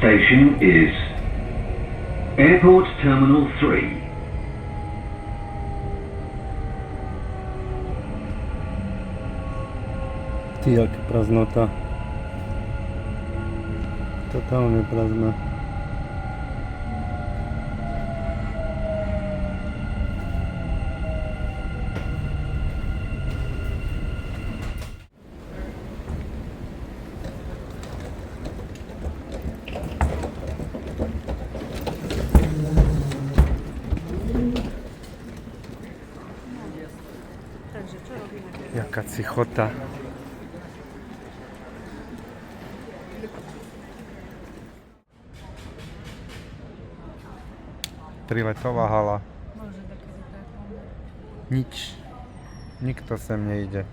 station is Airport Terminal 3. Ty, jak praznota. Totálne prázdna. Takže čo robíme? Jaká cichota. Triletová hala. Môže takedy to je plné. Nič. Nikto sem nejde.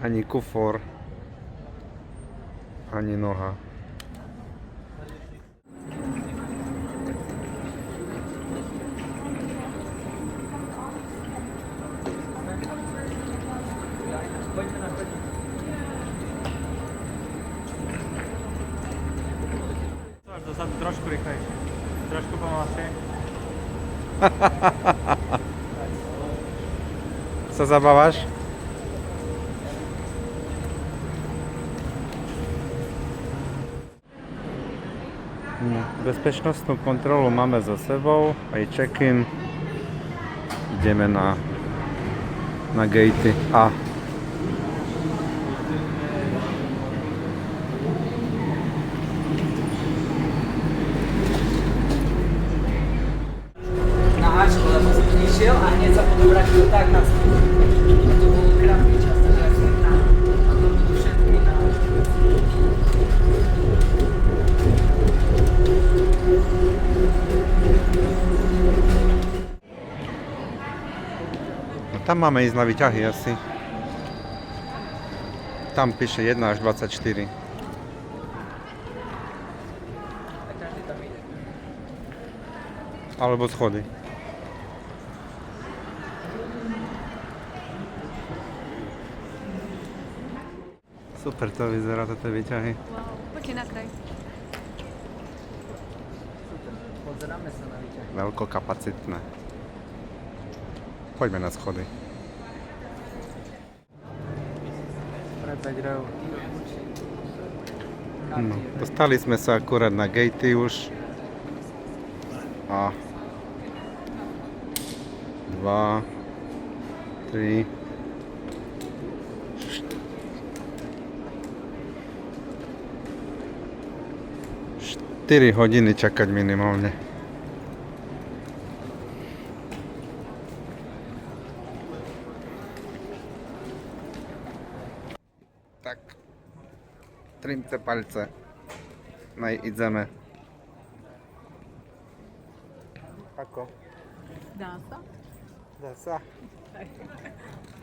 Ani kufor. Ani noha. Dozadu trošku rýchlejšie. Trošku pomalšie. Sa zabávaš? Bezpečnostnú kontrolu máme za sebou, aj check-in. Ideme na gatey A. Na Ačko, lebo som išiel a hneď sa potom vrátil tak na stôl. A to bol krátky čas, takže ak sme tam. A to budú všetky na... No, tam máme ísť na výťahy asi. Tam píše 1 až 24. A každý tam ide. Alebo schody. Super to vyzerá, toto výťahy. Wow, poďte na kraj. Pozeráme sa na výťah. Veľkokapacitné. Poďme na schody. Pre 5 rov. No, dostali sme sa akurát na gatey už. A 2, 3, 4 hodiny čakať minimálne. Tak, trimce palce. Ideme. Ako? Dá sa? Dá sa.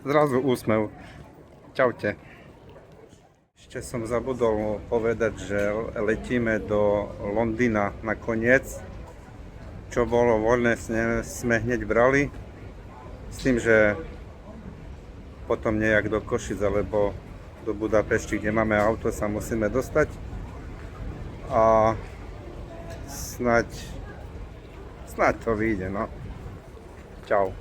Zrazu úsmev. Čaute. Ešte som zabudol povedať, že letíme do Londýna nakoniec. Čo bolo voľné, sme hneď brali. S tým, že potom nejak do Košic alebo do Budapešti, kde máme auto, sa musíme dostať. A snáď to vyjde, no. Čau.